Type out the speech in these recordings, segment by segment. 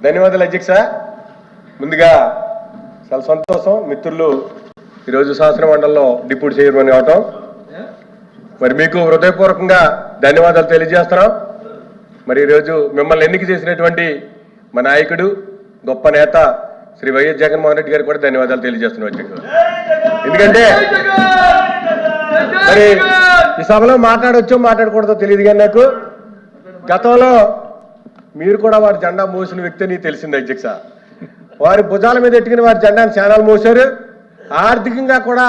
ధన్యవాదాలు అధ్యక్ష. ముందుగా చాలా సంతోషం మిత్రులు ఈరోజు శాసన మండలిలో డిప్యూటీ చైర్మన్ కావటం. మరి మీకు హృదయపూర్వకంగా ధన్యవాదాలు తెలియజేస్తున్నాం. మరి ఈరోజు మిమ్మల్ని ఎన్నిక చేసినటువంటి మా నాయకుడు గొప్ప నేత శ్రీ వైఎస్ జగన్మోహన్ రెడ్డి గారికి కూడా ధన్యవాదాలు తెలియజేస్తున్నాం అధ్యక్ష. ఎందుకంటే మరి ఈ సభలో మాట్లాడొచ్చో మాట్లాడకూడదో తెలియదు కానీ నాకు గతంలో మీరు కూడా వారి జెండా మోసిన వ్యక్తి అని తెలిసింది అధ్యక్ష. వారి భుజాల మీద ఎట్టుకుని వారి జెండాను ఛానల్ మోసారు. ఆర్థికంగా కూడా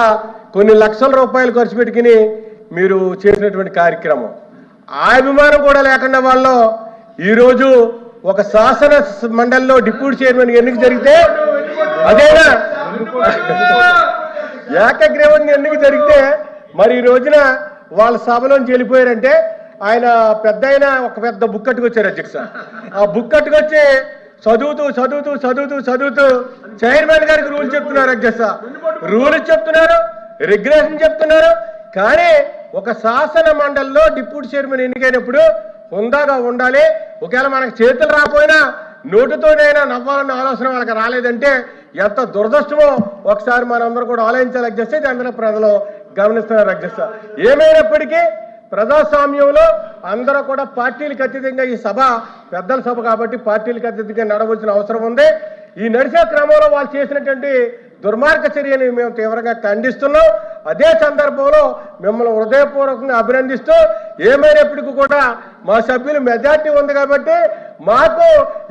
కొన్ని లక్షల రూపాయలు ఖర్చు పెట్టుకుని మీరు చేసినటువంటి కార్యక్రమం ఆ అభిమానం కూడా లేకుండా వాళ్ళు ఈరోజు ఒక శాసన మండలిలో డిప్యూటీ చైర్మన్ ఎన్నిక జరిగితే అదేనా ఏకగ్రీవంగా ఎన్నిక జరిగితే మరి ఈ రోజున వాళ్ళ సభలోంచి వెళ్ళిపోయారంటే ఆయన ఒక పెద్ద బుక్ కట్టుకొచ్చారు అధ్యక్ష. ఆ బుక్ కట్టుకొచ్చి చదువుతూ చైర్మన్ గారికి రూల్ చెప్తున్నారు అధ్యక్ష. రూల్స్ చెప్తున్నారు, రెగ్యులేషన్ చెప్తున్నారు. కానీ ఒక శాసన మండలిలో డిప్యూటీ చైర్మన్ ఎన్నికైనప్పుడు హుందాగా ఉండాలి. ఒకవేళ మనకు చేతులు రాకపోయినా నోటుతోనైనా నవ్వాలన్న ఆలోచన వాళ్ళకి రాలేదంటే ఎంత దురదృష్టమో ఒకసారి మనందరూ కూడా ఆలోచించాలి అధ్యక్ష. ఇది అందరూ ప్రజలు గమనిస్తున్నారు అధ్యక్ష. ఏమైనప్పటికీ ప్రజాస్వామ్యంలో అందరూ కూడా పార్టీలకు అతీతంగా ఈ సభ పెద్దల సభ కాబట్టి పార్టీలకు అతీతంగా నడవలసిన అవసరం ఉంది. ఈ నడిచే క్రమంలో వాళ్ళు చేసినటువంటి దుర్మార్గ చర్యని మేము తీవ్రంగా ఖండిస్తున్నాం. అదే సందర్భంలో మిమ్మల్ని హృదయపూర్వకంగా అభినందిస్తూ ఏమైనప్పటికీ కూడా మా సభ్యులు మెజార్టీ ఉంది కాబట్టి మాకు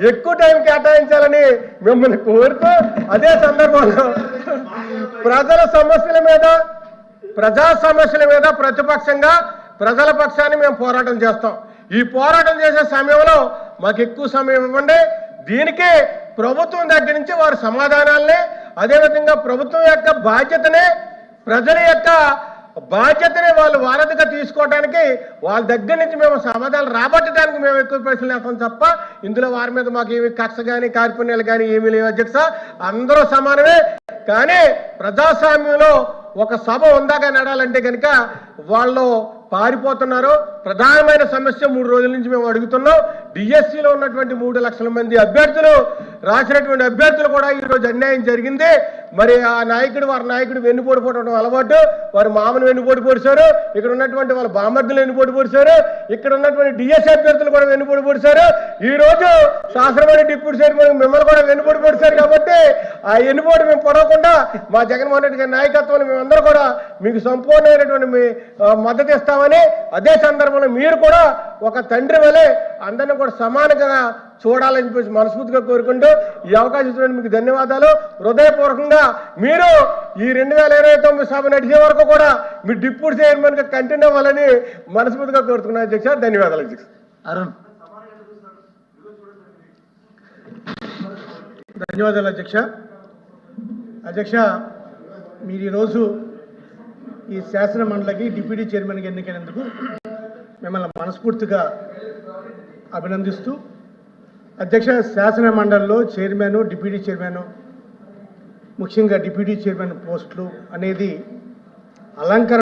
ఎక్కువ టైం కేటాయించాలని మిమ్మల్ని కోరుతూ అదే సందర్భంలో ప్రజా సమస్యల మీద ప్రతిపక్షంగా ప్రజల పక్షాన్ని మేము పోరాటం చేస్తాం. ఈ పోరాటం చేసే సమయంలో మాకు ఎక్కువ సమయం ఇవ్వండి. దీనికి ప్రభుత్వం దగ్గర నుంచి వారి సమాధానాలని అదేవిధంగా ప్రభుత్వం యొక్క బాధ్యతనే ప్రజల యొక్క బాధ్యతని వాళ్ళు వారధిగా తీసుకోవడానికి వాళ్ళ దగ్గర నుంచి మేము సమాధానం రాబట్టడానికి మేము ఎక్కువ ప్రశ్నలు వేస్తాం తప్ప ఇందులో వారి మీద మాకు ఏమి కక్ష కానీ కార్పణ్యాలు కానీ ఏమీ లేవు అధ్యక్ష. అందరూ సమానమే. కానీ ప్రజాస్వామ్యంలో ఒక సభ ఉందాగా నడాలంటే కనుక వాళ్ళు పారిపోతున్నారు. ప్రధానమైన సమస్య 3 రోజుల నుంచి మేము అడుగుతున్నాం. డిఎస్సిలో ఉన్నటువంటి 3 లక్షల మంది అభ్యర్థులు రాసినటువంటి అభ్యర్థులు కూడా ఈరోజు అన్యాయం జరిగింది. మరి ఆ వారి నాయకుడు వెన్నుపోటు పోవడం అలవాటు. వారి మామను వెన్నుపోటు పొడిచారు. ఇక్కడ ఉన్నటువంటి వాళ్ళ బామర్దులు వెన్నుపోటు పొడిచారు. ఇక్కడ ఉన్నటువంటి డిఎస్సి అభ్యర్థులు కూడా వెన్నుపోటు పొడిచారు. ఈ రోజు శాసనమండలి డిప్యూటీ చైర్మన్ మిమ్మల్ని కూడా వెన్నుపోటు పొడిచారు. కాబట్టి ఆ వెన్నుపోటు మేము పొడవకుండా మా జగన్మోహన్ రెడ్డి గారి నాయకత్వంలో మేమందరూ కూడా మీకు సంపూర్ణమైనటువంటి మద్దతు ఇస్తామని అదే సందర్భంలో మీరు కూడా ఒక తండ్రి వలె అందరినీ కూడా సమానంగా చూడాలని చెప్పేసి మనస్ఫూర్తిగా కోరుకుంటూ ఈ అవకాశం ఇచ్చినందుకు మీకు ధన్యవాదాలు. హృదయపూర్వకంగా మీరు ఈ 2029 సభ నడిచే వరకు కూడా మీ డిప్యూటీ చైర్మన్ గా కంటిన్యూ అవ్వాలని మనస్ఫూర్తిగా కోరుతున్నాను అధ్యక్ష. ధన్యవాదాలు అధ్యక్ష. అరుణ్. ధన్యవాదాలు అధ్యక్ష. అధ్యక్ష, మీరు ఈరోజు ఈ శాసన మండలికి డిప్యూటీ చైర్మన్గా ఎన్నికైనందుకు మిమ్మల్ని మనస్ఫూర్తిగా అభినందిస్తూ అధ్యక్ష, శాసన మండలిలో చైర్మన్, డిప్యూటీ చైర్మన్, ముఖ్యంగా డిప్యూటీ చైర్మన్ పోస్టులు అనేది అలంకరణ